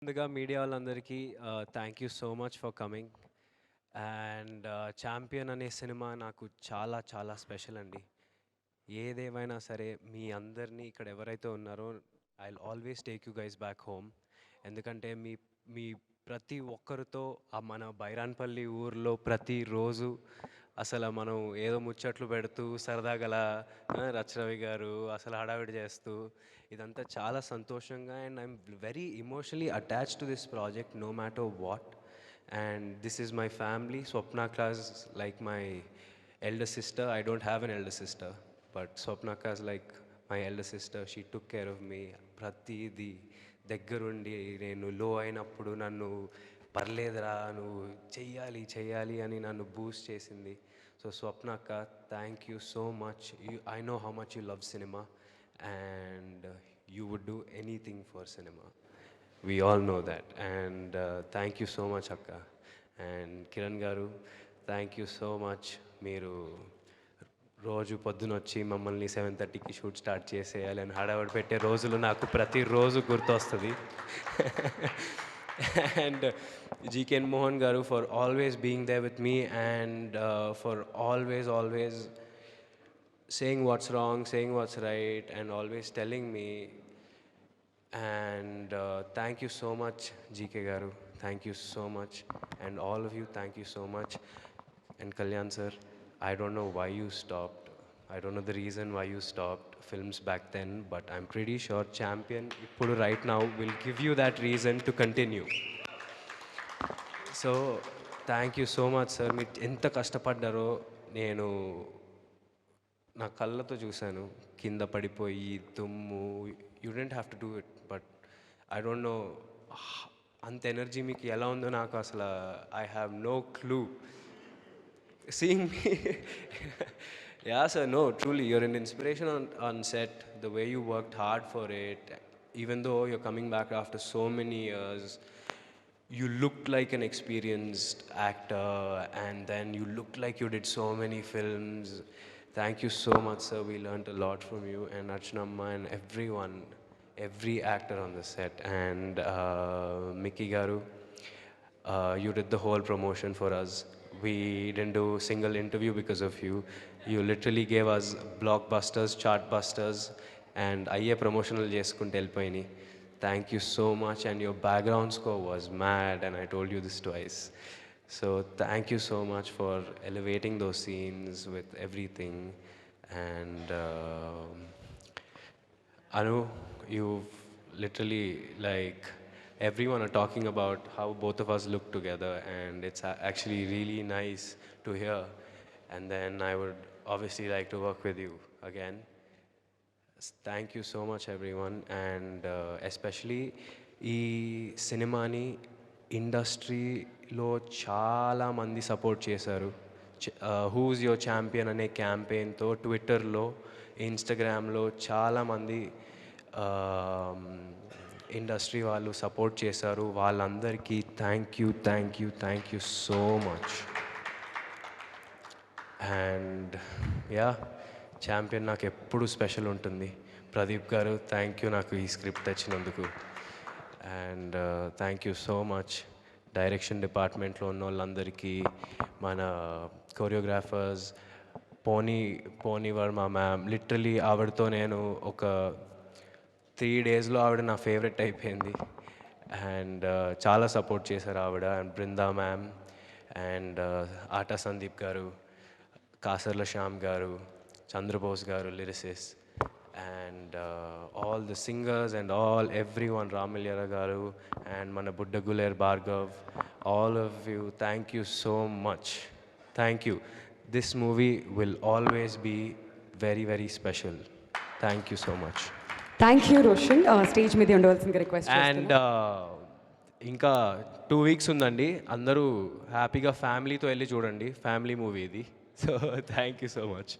ముందుగా మీడియా వాళ్ళందరికీ thank you so much for coming. And 'champion' అనే సినిమా నాకు చాలా చాలా స్పెషల్ అండి. ఏదేమైనా సరే మీ అందరినీ ఇక్కడ ఎవరైతే ఉన్నారో I will always take you guys back home. ఎందుకంటే మీ మీ ప్రతి ఒక్కరితో మన బైరాన్పల్లి ఊర్లో ప్రతిరోజు అసలు మనం ఏదో ముచ్చట్లు పెడుతూ సరదాగా అలా రచరవి గారు అసలు హడావిడి చేస్తూ ఇదంతా చాలా సంతోషంగా and I'm very emotionally attached to this project no matter what. And this is my family. Swapna class like my elder sister. I don't have an elder sister, but Swapnaka is like my elder sister. She took care of me. ప్రతిదీ దగ్గరుండి నేను లో అయినప్పుడు నన్ను పర్లేదురా నువ్వు చెయ్యాలి చెయ్యాలి అని నన్ను బూస్ట్ చేసింది. సో స్వప్నక్క, thank you so much. I know how much you love cinema and you would do anything for cinema. We all know that. And thank you so much, Akka. And Kiran Garu, thank you so much. మీరు రోజు పొద్దున వచ్చి మమ్మల్ని 7:30కి shoot start చేసేయాలి అని హడావిడి పెట్టే రోజులు నాకు ప్రతిరోజు గుర్తొస్తుంది. అండ్ జీకేఎన్ మోహన్ గారు for always being they with me and for always saying what's wrong, saying what's right, and always telling me. And thank you so much, GK Garu. Thank you so much. And all of you, thank you so much. And Kalyan sir, I don't know why you stopped. I don't know the reason why you stopped films back then, but I'm pretty sure Champion, Ippudu right now, will give you that reason to continue. So, thank you so much, sir. మీరు ఎంత కష్టపడ్డారో నేను నా కళ్ళతో చూశాను. కింద పడిపోయి దుమ్ము, you don't have to do it, but I don't know అంత ఎనర్జీ మీకు ఎలా ఉందో నాకు అసలు I have no clue. Seeing me yeah sir, no, truly you're an inspiration on set. The way you worked hard for it, even though you're coming back after so many years, you looked like an experienced actor and then you looked like you did so many films. Thank you so much, sir. We learned a lot from you and Archanamma and everyone, every actor on the set. And Mickey Garu, you did the whole promotion for us. We didn't do a single interview because of you. You literally gave us blockbusters, chartbusters, and అయ్యే promotional చేసుకుంటూ వెళ్ళిపోయినాయి. Thank you so much, and your background score was mad, and I told you this twice. So thank you so much for elevating those scenes with everything. And Anu, you've literally like everyone are talking about how both of us look together, and it's actually really nice to hear. And then I would obviously like to work with you again. Thank you so much, everyone. And especially ఈ సినిమాని ఇండస్ట్రీలో చాలా మంది support చేశారు. Who's your champion అనే క్యాంపెయిన్తో ట్విట్టర్లో, ఇన్స్టాగ్రామ్లో చాలామంది ఇండస్ట్రీ వాళ్ళు సపోర్ట్ చేశారు. వాళ్ళందరికీ thank you so much. And yeah, champion నాకు ఎప్పుడు స్పెషల్ ఉంటుంది. ప్రదీప్ గారు, థ్యాంక్ యూ నాకు ఈ స్క్రిప్ట్ తెచ్చినందుకు. And thank you so much direction డిపార్ట్మెంట్లో ఉన్న వాళ్ళందరికీ, మన కొరియోగ్రాఫర్స్, పోనీ వర్మ మ్యామ్. లిటరలీ ఆవిడతో నేను ఒక 3 డేస్లో ఆవిడ నా ఫేవరెట్ అయిపోయింది. అండ్ చాలా సపోర్ట్ చేశారు ఆవిడ. అండ్ బృందా మ్యామ్ అండ్ ఆటా సందీప్ గారు, కాసర్ల శ్యామ్ గారు, చంద్రబోస్ గారు lyricists, and all the singers and everyone, రామలియర గారు అండ్ మన బుడ్డగులేర్ Bhargav, all of you, thank you so much. Thank you. This movie will always be very special. Thank you so much. Thank you Roshan. Stage మీద ఉండవలసిందిగా request and ఇంకా 2 weeks ఉందండి. అందరూ హ్యాపీగా ఫ్యామిలీతో వెళ్ళి చూడండి. ఫ్యామిలీ మూవీ ఇది. So thank you so much.